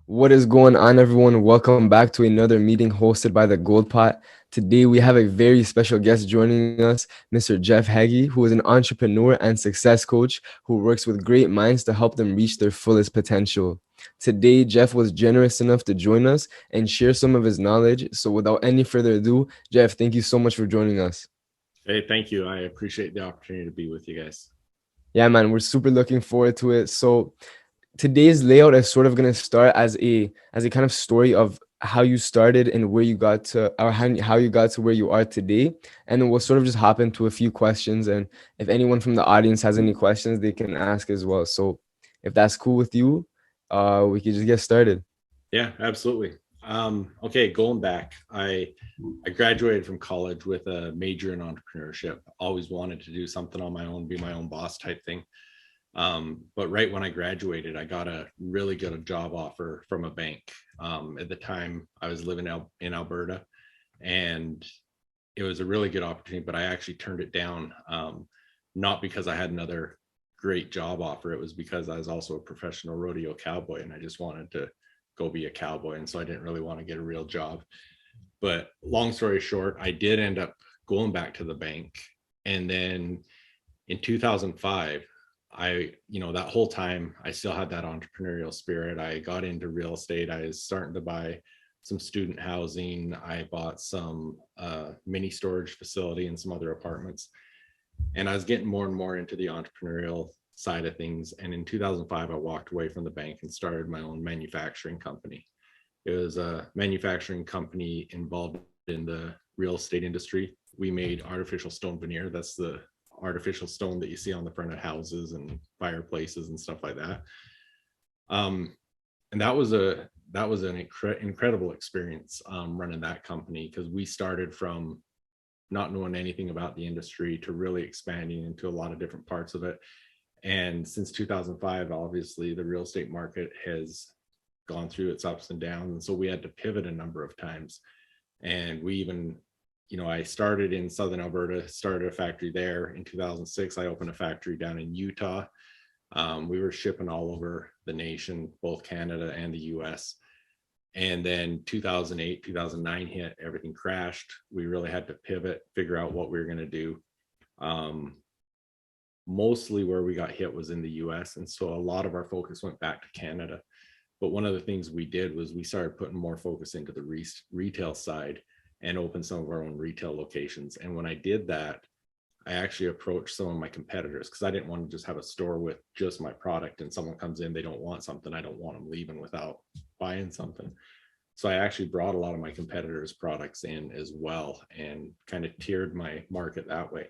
What is going on, everyone? Welcome back to another meeting hosted by the Gold Pot. Today, we have a very special guest joining us, Mr. Jeff Hagee, who is an entrepreneur and success coach who works with great minds to help them reach their fullest potential. Today, Jeff was generous enough to join us and share some of his knowledge. So, without any further ado, Jeff, thank you so much for joining us. Hey, thank you. I appreciate the opportunity to be with you guys. Yeah, man, we're super looking forward to it. So, today's layout is sort of going to start as a kind of story of how you started and where you got to, or how you got to where you are today, and then we'll sort of just hop into a few questions, and if anyone from the audience has any questions they can ask as well. So if that's cool with you, we could just get started. Yeah, absolutely. Okay, going back, I graduated from college with a major in entrepreneurship. Always wanted to do something on my own, be my own boss type thing. But right when I graduated, I got a really good job offer from a bank. At the time, I was living out in Alberta, and it was a really good opportunity. But I actually turned it down, not because I had another great job offer. It was because I was also a professional rodeo cowboy, and I just wanted to go be a cowboy, and so I didn't really want to get a real job. But long story short, I did end up going back to the bank, and then in 2005, that whole time I still had that entrepreneurial spirit. I got into real estate. I was starting to buy some student housing. I bought some mini storage facility and some other apartments, and I was getting more and more into the entrepreneurial side of things. And in 2005, I walked away from the bank and started my own manufacturing company. It was a manufacturing company involved in the real estate industry. We made artificial stone veneer. That's the artificial stone that you see on the front of houses and fireplaces and stuff like that. And that was an incredible experience, running that company, because we started from not knowing anything about the industry to really expanding into a lot of different parts of it. And since 2005, obviously the real estate market has gone through its ups and downs, and so we had to pivot a number of times. And we even, I started in southern Alberta, started a factory there. In 2006, I opened a factory down in Utah. We were shipping all over the nation, both Canada and the US. And then 2008, 2009 hit, everything crashed. We really had to pivot, figure out what we were going to do. Mostly where we got hit was in the US, and so a lot of our focus went back to Canada. But one of the things we did was we started putting more focus into the retail side and opened some of our own retail locations. And when I did that, I actually approached some of my competitors, because I didn't want to just have a store with just my product and someone comes in, they don't want something, I don't want them leaving without buying something. So I actually brought a lot of my competitors' products in as well and kind of tiered my market that way.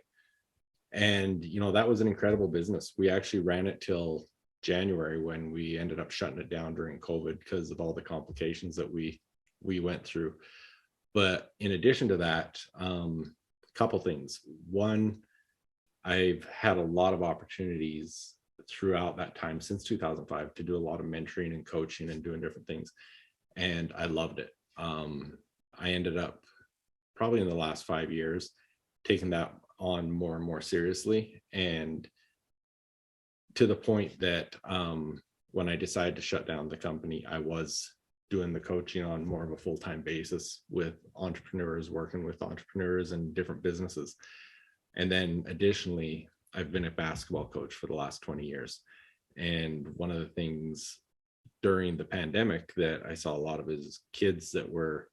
And that was an incredible business. We actually ran it till January, when we ended up shutting it down during COVID because of all the complications that we went through. But in addition to that, a couple things. One, I've had a lot of opportunities throughout that time since 2005 to do a lot of mentoring and coaching and doing different things, and I loved it. I ended up, probably in the last 5 years, taking that on more and more seriously, and to the point that when I decided to shut down the company, I was doing the coaching on more of a full-time basis with entrepreneurs, working with entrepreneurs and different businesses. And then additionally, I've been a basketball coach for the last 20 years. And one of the things during the pandemic that I saw a lot of is kids that were,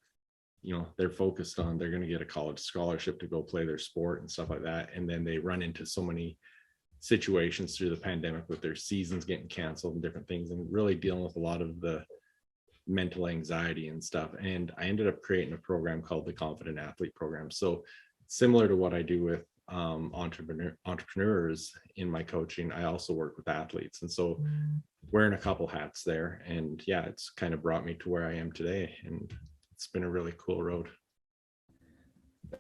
they're focused on, they're going to get a college scholarship to go play their sport and stuff like that. And then they run into so many situations through the pandemic with their seasons getting canceled and different things, and really dealing with a lot of the mental anxiety and stuff. And I ended up creating a program called the Confident Athlete Program. So similar to what I do with entrepreneurs in my coaching, I also work with athletes. And so wearing a couple hats there. And yeah, it's kind of brought me to where I am today. And it's been a really cool road.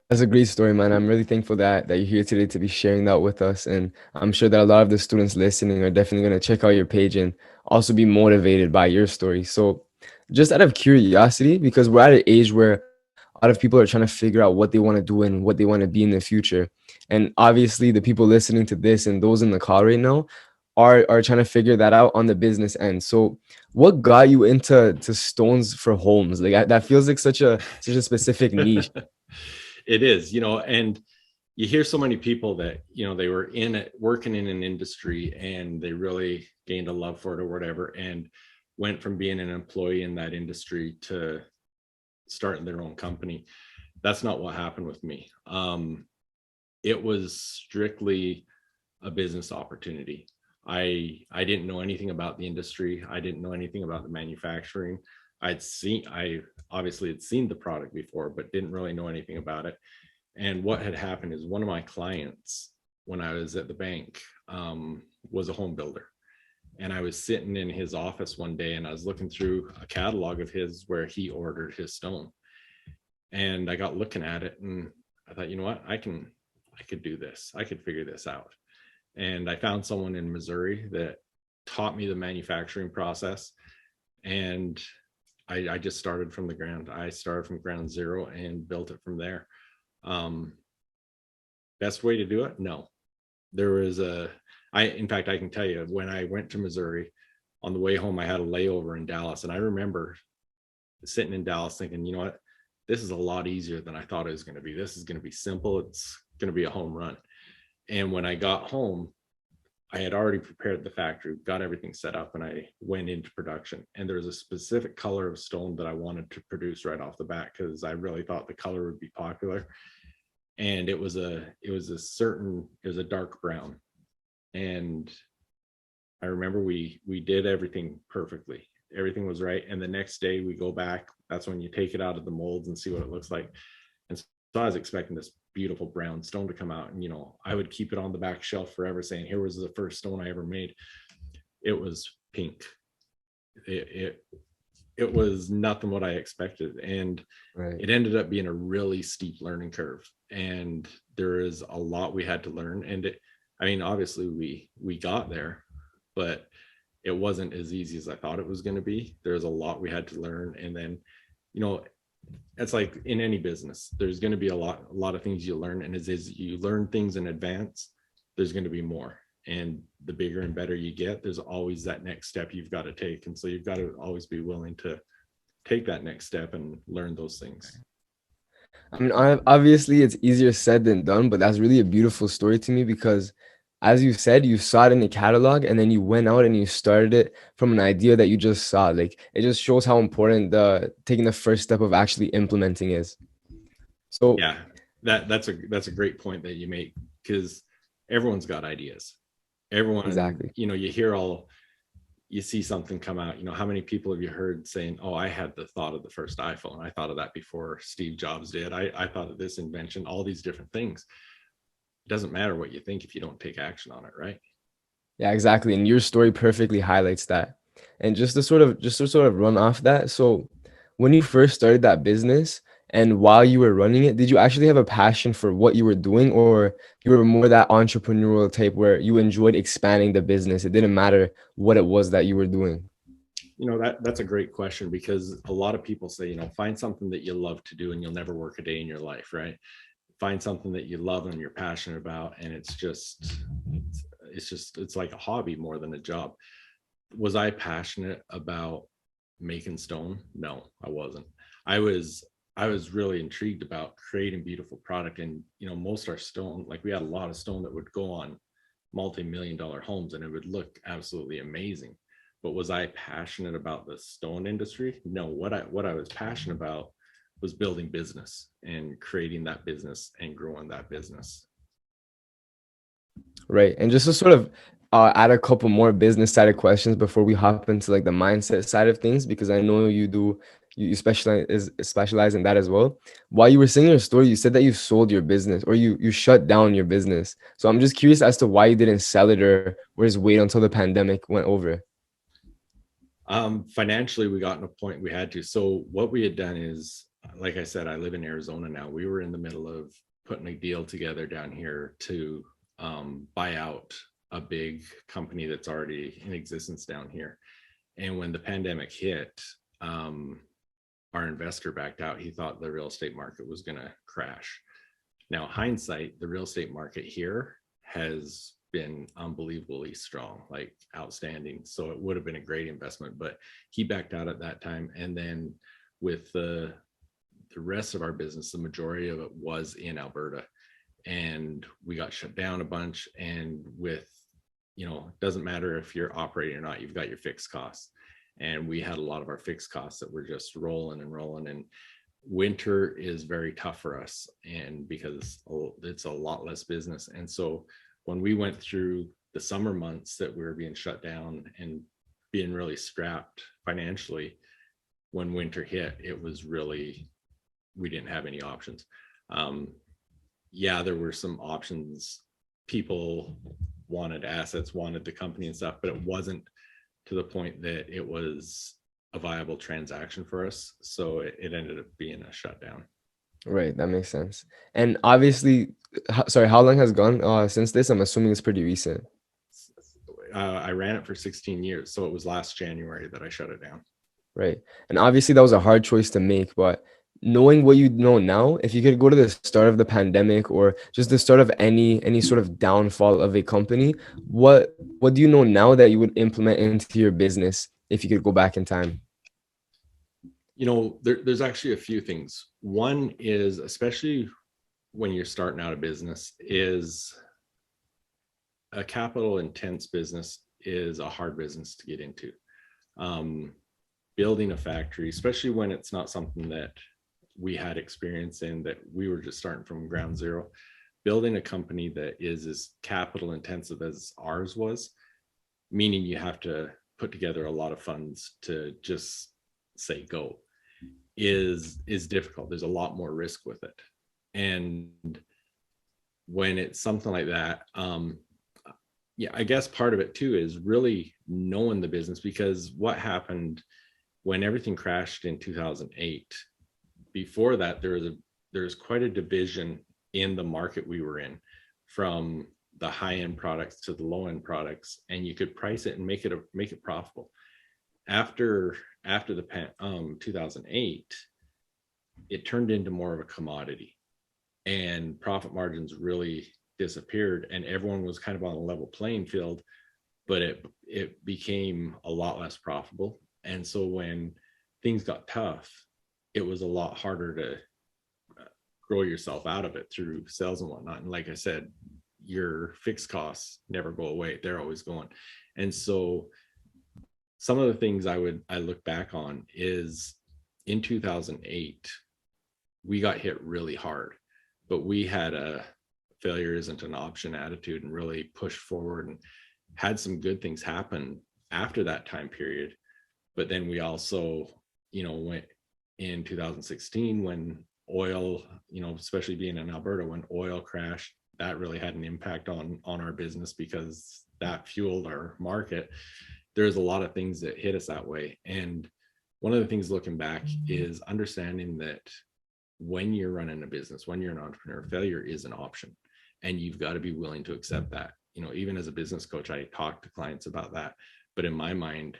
That's a great story, man. I'm really thankful that you're here today to be sharing that with us. And I'm sure that a lot of the students listening are definitely going to check out your page and also be motivated by your story. So, just out of curiosity, because we're at an age where a lot of people are trying to figure out what they want to do and what they want to be in the future. And obviously, the people listening to this and those in the call right now are trying to figure that out on the business end. So what got you into stones for homes? Like that feels like such a specific niche. It is, and you hear so many people that, they were in it, working in an industry, and they really gained a love for it or whatever, and went from being an employee in that industry to starting their own company. That's not what happened with me. It was strictly a business opportunity. I didn't know anything about the industry. I didn't know anything about the manufacturing. I obviously had seen the product before, but didn't really know anything about it. And what had happened is one of my clients, when I was at the bank, was a home builder. And I was sitting in his office one day, and I was looking through a catalog of his where he ordered his stone. And I got looking at it, and I thought, you know what, I could do this. I could figure this out. And I found someone in Missouri that taught me the manufacturing process. And I just started from the ground. I started from ground zero and built it from there. Um, Best way to do it? No. There was in fact, I can tell you, when I went to Missouri, on the way home, I had a layover in Dallas. And I remember sitting in Dallas thinking, you know what, this is a lot easier than I thought it was going to be. This is going to be simple. It's going to be a home run. And when I got home, I had already prepared the factory, got everything set up, and I went into production. And there was a specific color of stone that I wanted to produce right off the bat, because I really thought the color would be popular. And it was a dark brown. And I remember we did everything perfectly. Everything was right. And the next day we go back. That's when you take it out of the molds and see what it looks like. And so I was expecting this beautiful brown stone to come out. And, I would keep it on the back shelf forever, saying, here was the first stone I ever made. It was pink. It was nothing what I expected. And Right. it ended up being a really steep learning curve. And there is a lot we had to learn. And obviously we got there, but it wasn't as easy as I thought it was going to be. There's a lot we had to learn. And then, it's like in any business, there's going to be a lot of things you learn. And as you learn things in advance, there's going to be more. And the bigger and better you get, there's always that next step you've got to take. And so you've got to always be willing to take that next step and learn those things. I mean, obviously, it's easier said than done, but that's really a beautiful story to me because, as you said, you saw it in the catalog and then you went out and you started it from an idea that you just saw. Like, it just shows how important the taking the first step of actually implementing is. So, Yeah, that's a great point that you make, because everyone's got ideas. Everyone, exactly. you see something come out. How many people have you heard saying, oh, I had the thought of the first iPhone. I thought of that before Steve Jobs did. I thought of this invention, all these different things. It doesn't matter what you think if you don't take action on it, right? Yeah, exactly. And your story perfectly highlights that. And just to sort of run off that, so when you first started that business and while you were running it, did you actually have a passion for what you were doing, or you were more that entrepreneurial type where you enjoyed expanding the business? It didn't matter what it was that you were doing. That's a great question, because a lot of people say, find something that you love to do and you'll never work a day in your life, right? Find something that you love and you're passionate about, and it's like a hobby more than a job. Was I passionate about making stone? No, I wasn't. I was really intrigued about creating beautiful product. And most of our stone, like, we had a lot of stone that would go on multi-million-dollar homes and it would look absolutely amazing. But was I passionate about the stone industry? No. What I was passionate about was building business and creating that business and growing that business. Right. And just to sort of add a couple more business side of questions before we hop into like the mindset side of things, because I know you specialize in that as well. While you were saying your story, you said that you sold your business or you shut down your business. So I'm just curious as to why you didn't sell it or just wait until the pandemic went over. Financially, we got in a point we had to. So what we had done is, like I said, I live in Arizona now. We were in the middle of putting a deal together down here to buy out a big company that's already in existence down here. And when the pandemic hit, our investor backed out. He thought the real estate market was going to crash. Now, hindsight, the real estate market here has been unbelievably strong, like outstanding. So it would have been a great investment, but he backed out at that time. And then with the rest of our business, the majority of it was in Alberta, and we got shut down a bunch. And with, it doesn't matter if you're operating or not, you've got your fixed costs. And we had a lot of our fixed costs that were just rolling and rolling. And winter is very tough for us, and because it's a lot less business. And so when we went through the summer months that we were being shut down and being really strapped financially, when winter hit, it was really, we didn't have any options. Yeah, there were some options. People wanted assets, wanted the company and stuff, but it wasn't to the point that it was a viable transaction for us. So it ended up being a shutdown. Right, that makes sense. And obviously, sorry, how long has gone since this? I'm assuming it's pretty recent. I ran it for 16 years. So it was last January that I shut it down. Right. And obviously that was a hard choice to make, but knowing what you know now, if you could go to the start of the pandemic or just the start of any sort of downfall of a company, what do you know now that you would implement into your business if you could go back in time? There's actually a few things. One is, especially when you're starting out a business, is a capital intense business is a hard business to get into. Building a factory, especially when it's not something that we had experience in, that we were just starting from ground zero, building a company that is as capital intensive as ours was, meaning you have to put together a lot of funds to just say go, is difficult. There's a lot more risk with it. And when it's something like that, yeah, I guess part of it too is really knowing the business, because what happened when everything crashed in 2008, before that, there was quite a division in the market we were in, from the high end products to the low end products, and you could price it and make it profitable. After the 2008, it turned into more of a commodity, and profit margins really disappeared, and everyone was kind of on a level playing field, but it became a lot less profitable. And so when things got tough, it was a lot harder to grow yourself out of it through sales and whatnot. And like I said, your fixed costs never go away. They're always going. And so some of the things I look back on is, in 2008, we got hit really hard, but we had a failure isn't an option attitude and really pushed forward and had some good things happen after that time period. But then we also, went in 2016 when oil, especially being in Alberta, when oil crashed, that really had an impact on our business, because that fueled our market. There's a lot of things that hit us that way. And one of the things looking back is understanding that when you're running a business, when you're an entrepreneur, failure is an option, and you've got to be willing to accept that. Even as a business coach, I talk to clients about that. But in my mind,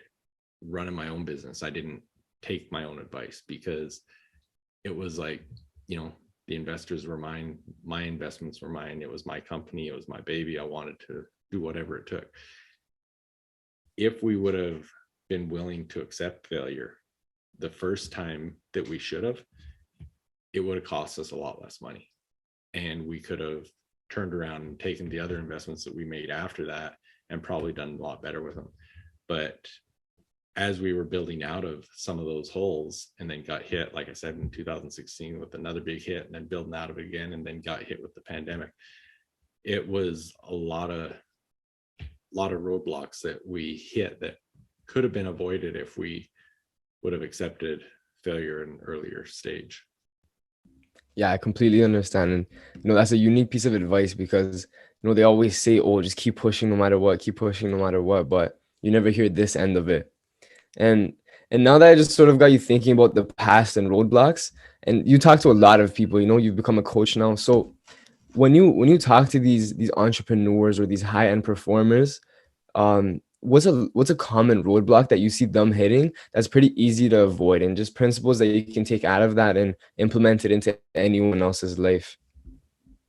running my own business, I didn't take my own advice, because it was like, the investors were mine, my investments were mine, it was my company, it was my baby. I wanted to do whatever it took. If we would have been willing to accept failure the first time that we should have, it would have cost us a lot less money, and we could have turned around and taken the other investments that we made after that and probably done a lot better with them. But as we were building out of some of those holes, and then got hit, like I said, in 2016 with another big hit, and then building out of it again, and then got hit with the pandemic, it was a lot of roadblocks that we hit that could have been avoided if we would have accepted failure in an earlier stage. Yeah, I completely understand. And, that's a unique piece of advice, because, they always say, oh, just keep pushing no matter what, keep pushing no matter what, but you never hear this end of it. And now that I just sort of got you thinking about the past and roadblocks, and you talk to a lot of people, you've become a coach now. So when you talk to these entrepreneurs or these high-end performers, what's a common roadblock that you see them hitting that's pretty easy to avoid, and just principles that you can take out of that and implement it into anyone else's life?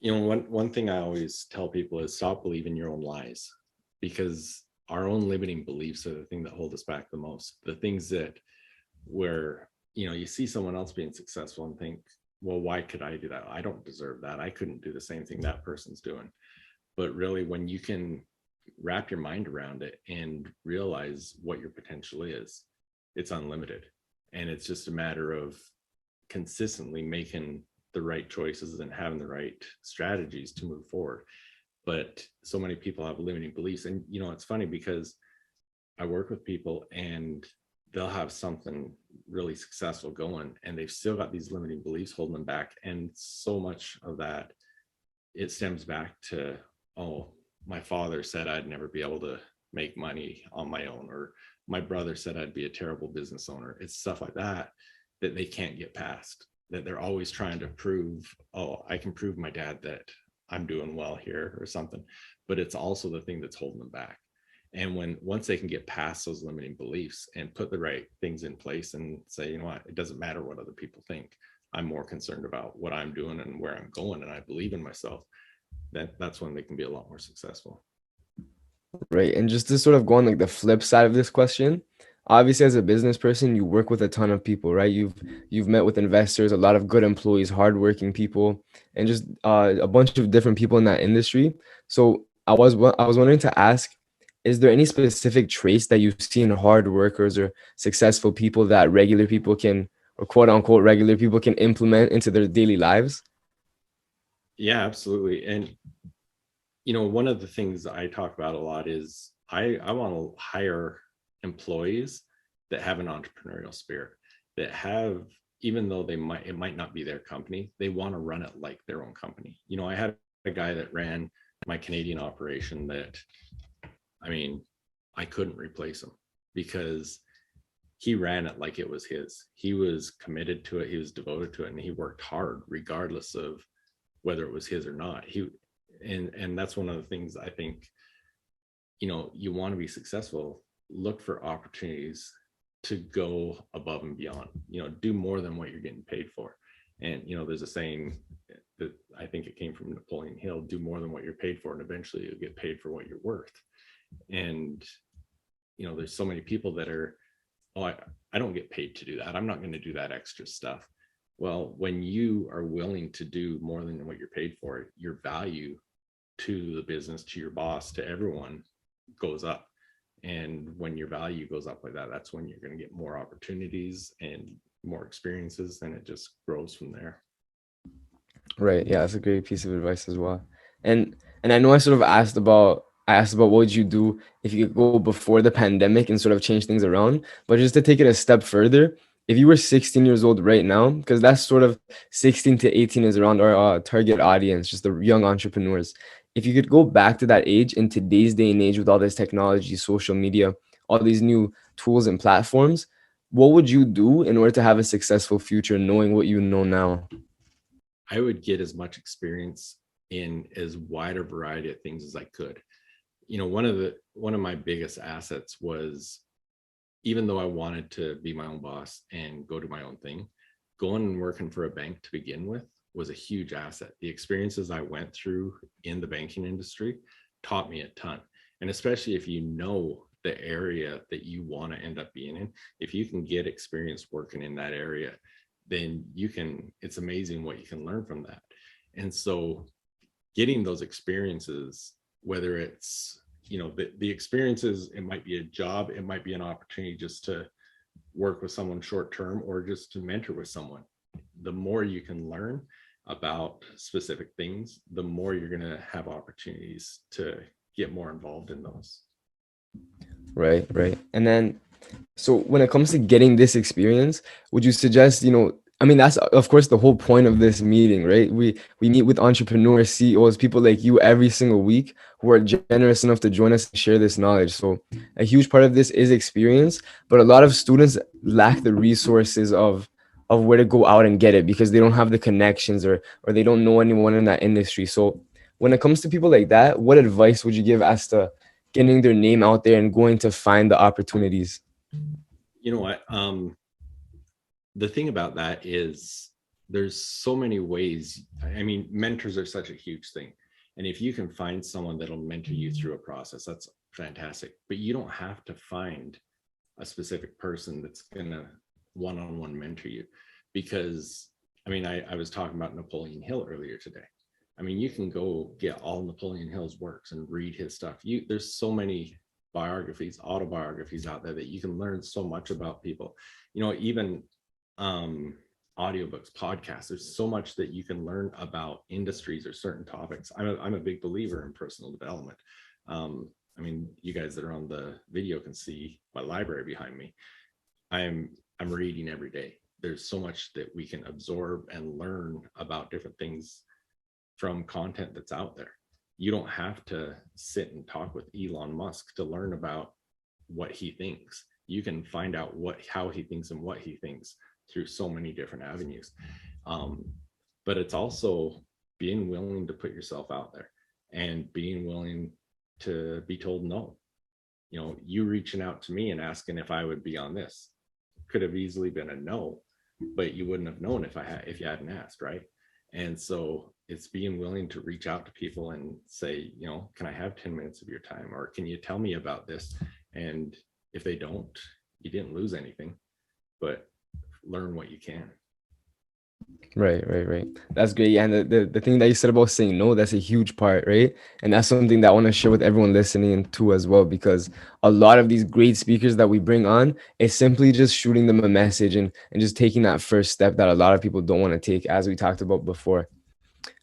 One thing I always tell people is stop believing your own lies, because our own limiting beliefs are the thing that hold us back the most. The things that where you see someone else being successful and think, well, why could I do that? I don't deserve that. I couldn't do the same thing that person's doing. But really, when you can wrap your mind around it and realize what your potential is, it's unlimited. And it's just a matter of consistently making the right choices and having the right strategies to move forward. But so many people have limiting beliefs. And it's funny because I work with people and they'll have something really successful going and they've still got these limiting beliefs holding them back. And so much of that, it stems back to, oh, my father said I'd never be able to make money on my own, or my brother said I'd be a terrible business owner. It's stuff like that that they can't get past, that they're always trying to prove, oh, I can prove my dad that I'm doing well here or something. But it's also the thing that's holding them back. And once they can get past those limiting beliefs and put the right things in place and say, you know what, it doesn't matter what other people think, I'm more concerned about what I'm doing and where I'm going, and I believe in myself, that's when they can be a lot more successful. Right. And just to sort of go on like the flip side of this question, obviously as a business person, you work with a ton of people, right? You've met with investors, a lot of good employees, hardworking people, and just a bunch of different people in that industry. So I was wondering to ask, is there any specific traits that you see in hard workers or successful people that regular people can, or quote unquote regular people can implement into their daily lives? Yeah, absolutely. And one of the things I talk about a lot is I want to hire employees that have an entrepreneurial spirit, that have, even though it might not be their company, they want to run it like their own company. I had a guy that ran my Canadian operation that, I mean, I couldn't replace him because he ran it like it was his. He was committed to it, he was devoted to it, and he worked hard regardless of whether it was his or not. And that's one of the things I think, you want to be successful, look for opportunities to go above and beyond, do more than what you're getting paid for. And there's a saying that I think it came from Napoleon Hill: do more than what you're paid for and eventually you'll get paid for what you're worth. And there's so many people that are, oh, I don't get paid to do that, I'm not going to do that extra stuff. Well, when you are willing to do more than what you're paid for, your value to the business, to your boss, to everyone goes up. And when your value goes up like that, that's when you're going to get more opportunities and more experiences, and it just grows from there. Right. Yeah, that's a great piece of advice as well. And I know I asked about what would you do if you could go before the pandemic and sort of change things around. But just to take it a step further, if you were 16 years old right now, because that's sort of 16 to 18 is around our target audience, just the young entrepreneurs. If you could go back to that age in today's day and age with all this technology, social media, all these new tools and platforms, what would you do in order to have a successful future knowing what you know now? I would get as much experience in as wide a variety of things as I could. One of my biggest assets was, even though I wanted to be my own boss and go do my own thing, going and working for a bank to begin with was a huge asset. The experiences I went through in the banking industry taught me a ton. And especially if you know the area that you want to end up being in, if you can get experience working in that area, then it's amazing what you can learn from that. And so getting those experiences, whether it's, the experiences, it might be a job, it might be an opportunity just to work with someone short term or just to mentor with someone. The more you can learn about specific things, the more you're going to have opportunities to get more involved in those. Right, right. And then, so when it comes to getting this experience, would you suggest, I mean, that's of course the whole point of this meeting, right? We meet with entrepreneurs, CEOs, people like you every single week who are generous enough to join us and share this knowledge. So a huge part of this is experience, but a lot of students lack the resources of where to go out and get it because they don't have the connections or they don't know anyone in that industry. So when it comes to people like that, what advice would you give as to getting their name out there and going to find the opportunities? You know what? The thing about that is there's so many ways. I mean, mentors are such a huge thing. And if you can find someone that'll mentor you through a process, that's fantastic. But you don't have to find a specific person that's going to one-on-one mentor you. Because, I mean, I was talking about Napoleon Hill earlier today. I mean, you can go get all Napoleon Hill's works and read his stuff. There's so many biographies, autobiographies out there that you can learn so much about people. You know, even audiobooks, podcasts. There's so much that you can learn about industries or certain topics. I'm a big believer in personal development. I mean, you guys that are on the video can see my library behind me. I'm reading every day. There's so much that we can absorb and learn about different things from content that's out there. You don't have to sit and talk with Elon Musk to learn about what he thinks. You can find out how he thinks and what he thinks through so many different avenues. But it's also being willing to put yourself out there and being willing to be told no. You know, you reaching out to me and asking if I would be on this could have easily been a no, but you wouldn't have known if you hadn't asked, right? And so it's being willing to reach out to people and say, you know, can I have 10 minutes of your time, or can you tell me about this? And if they don't, you didn't lose anything, but learn what you can. Right. That's great. Yeah, and the thing that you said about saying no, that's a huge part, right? And that's something that I want to share with everyone listening too as well, because a lot of these great speakers that we bring on, it's simply just shooting them a message and just taking that first step that a lot of people don't want to take, as we talked about before.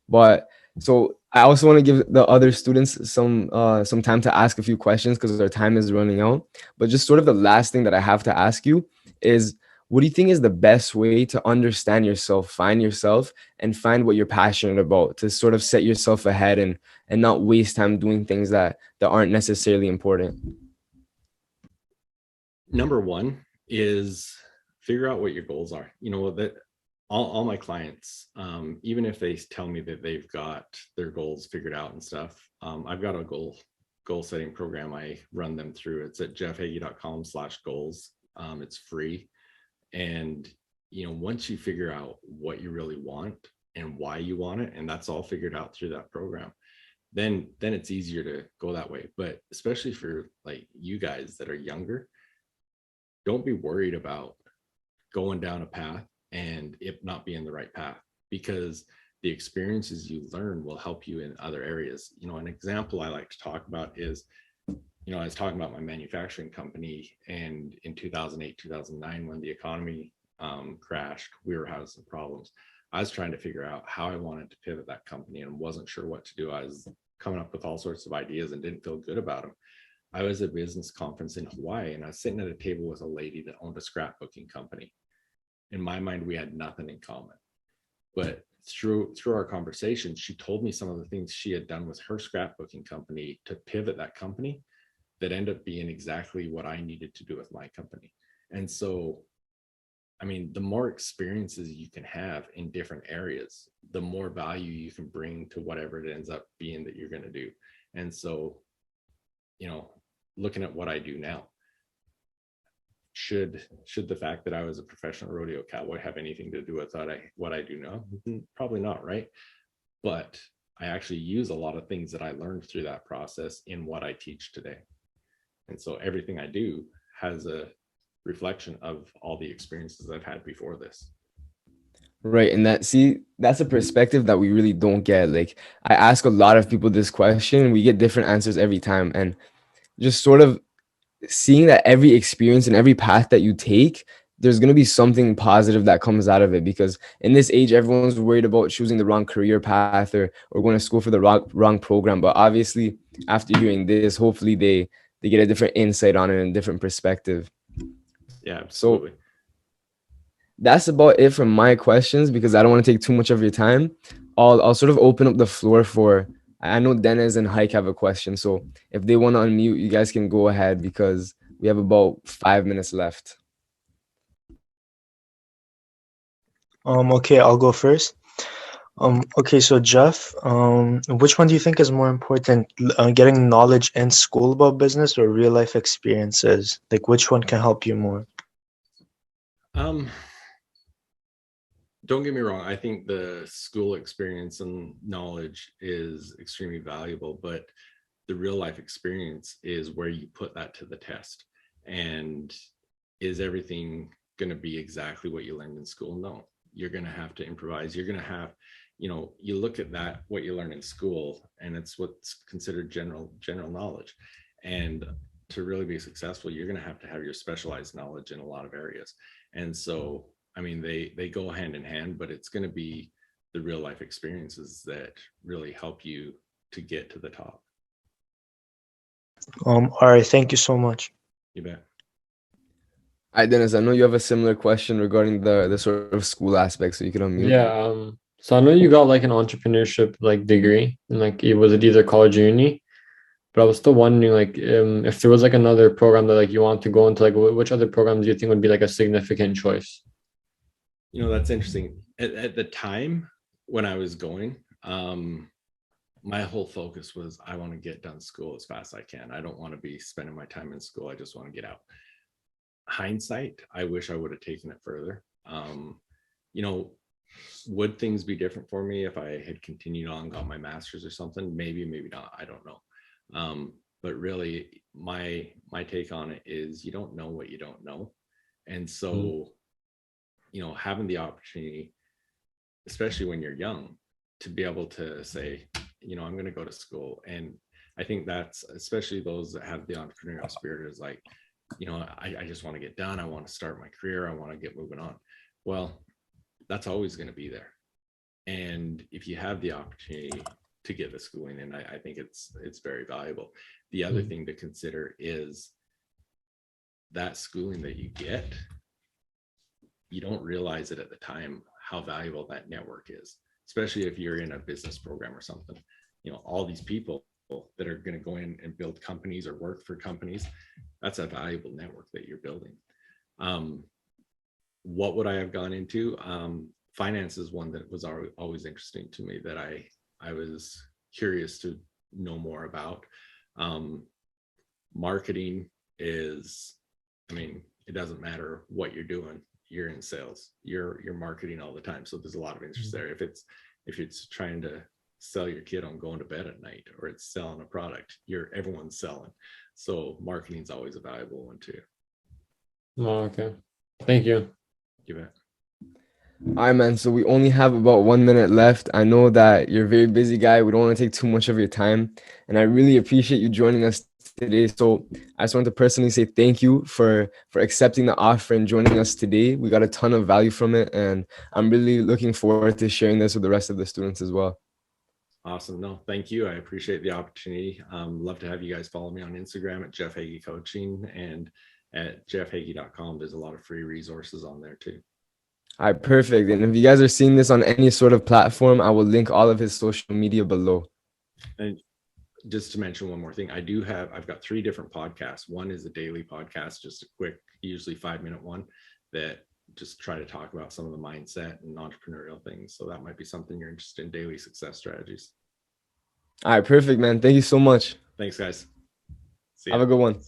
But so I also want to give the other students some time to ask a few questions because our time is running out. But just sort of the last thing that I have to ask you is, what do you think is the best way to understand yourself, find yourself, and find what you're passionate about, to sort of set yourself ahead and not waste time doing things that aren't necessarily important? Number one is figure out what your goals are. You know, that all my clients, even if they tell me that they've got their goals figured out and stuff, I've got a goal setting program I run them through. It's at jeffhagee.com/goals. It's free. And, you know, once you figure out what you really want and why you want it, and that's all figured out through that program, then it's easier to go that way. But especially for like you guys that are younger, don't be worried about going down a path and it not being the right path, because the experiences you learn will help you in other areas. You know, an example I like to talk about is, you know, I was talking about my manufacturing company, and in 2008, 2009, when the economy crashed, we were having some problems. I was trying to figure out how I wanted to pivot that company and wasn't sure what to do. I was coming up with all sorts of ideas and didn't feel good about them. I was at a business conference in Hawaii, and I was sitting at a table with a lady that owned a scrapbooking company. In my mind, we had nothing in common. But through our conversation, she told me some of the things she had done with her scrapbooking company to pivot that company that end up being exactly what I needed to do with my company. And so, I mean, the more experiences you can have in different areas, the more value you can bring to whatever it ends up being that you're going to do. And so, you know, looking at what I do now, should the fact that I was a professional rodeo cowboy have anything to do with what I do now? Probably not, right? But I actually use a lot of things that I learned through that process in what I teach today. And so everything I do has a reflection of all the experiences I've had before this. Right. And that's a perspective that we really don't get. Like, I ask a lot of people this question and we get different answers every time. And just sort of seeing that every experience and every path that you take, there's going to be something positive that comes out of it, because in this age everyone's worried about choosing the wrong career path or going to school for the wrong program. But obviously, after hearing this, hopefully they get a different insight on it and a different perspective. Yeah, So absolutely. that's about it for my questions, because I don't want to take too much of your time. I'll sort of open up the floor for, I know Dennis and Hike have a question, so if they want to unmute, you guys can go ahead, because we have about 5 minutes left. Okay, I'll go first. Okay, so Jeff, which one do you think is more important, getting knowledge in school about business or real life experiences? Like, which one can help you more? don't get me wrong. I think the school experience and knowledge is extremely valuable, but the real life experience is where you put that to the test. And is everything going to be exactly what you learned in school? No, you're going to have to improvise. You're going to have, you look at that, what you learn in school, and it's what's considered general knowledge. And to really be successful, you're going to have your specialized knowledge in a lot of areas. And so, I mean, they go hand in hand, but it's going to be the real life experiences that really help you to get to the top. All right, thank you so much. You bet. All right, Dennis, I know you have a similar question regarding the sort of school aspect, so you can unmute. Yeah. So I know you got like an entrepreneurship like degree, and like it was it either college or uni, but I was still wondering like if there was like another program that like you want to go into, like which other programs do you think would be like a significant choice? That's interesting. At the time when I was going, my whole focus was I want to get done school as fast as I can. I don't want to be spending my time in school. I just want to get out. Hindsight, I wish I would have taken it further. Would things be different for me if I had continued on, got my master's or something? Maybe not. I don't know. But really, my take on it is you don't know what you don't know. And so, having the opportunity, especially when you're young, to be able to say, I'm going to go to school. And I think that's especially those that have the entrepreneurial spirit is like, I just want to get done. I want to start my career. I want to get moving on. Well, that's always going to be there. And if you have the opportunity to get the schooling in, I think it's very valuable. The other thing to consider is that schooling that you get, you don't realize it at the time how valuable that network is, especially if you're in a business program or something. All these people that are going to go in and build companies or work for companies, that's a valuable network that you're building. What would I have gone into? Finance is one that was always interesting to me, that I was curious to know more about. Marketing is, it doesn't matter what you're doing. You're in sales, you're marketing all the time. So there's a lot of interest there. If it's trying to sell your kid on going to bed at night, or it's selling a product, everyone's selling. So marketing is always a valuable one too. Oh, okay. Thank you. You bet. All right, man. So we only have about 1 minute left. I know that you're a very busy guy. We don't want to take too much of your time. And I really appreciate you joining us today. So I just want to personally say thank you for accepting the offer and joining us today. We got a ton of value from it. And I'm really looking forward to sharing this with the rest of the students as well. Awesome. No, thank you. I appreciate the opportunity. Love to have you guys follow me on Instagram at Jeff Hagee Coaching, and at jeffhagee.com. There's a lot of free resources on there too. All right, perfect. And if you guys are seeing this on any sort of platform, I will link all of his social media below. And just to mention one more thing, I've got 3 different podcasts. One is a daily podcast, just a quick, usually 5-minute one that just try to talk about some of the mindset and entrepreneurial things. So that might be something you're interested in, daily success strategies. All right, perfect, man. Thank you so much. Thanks, guys. See ya. Have a good one.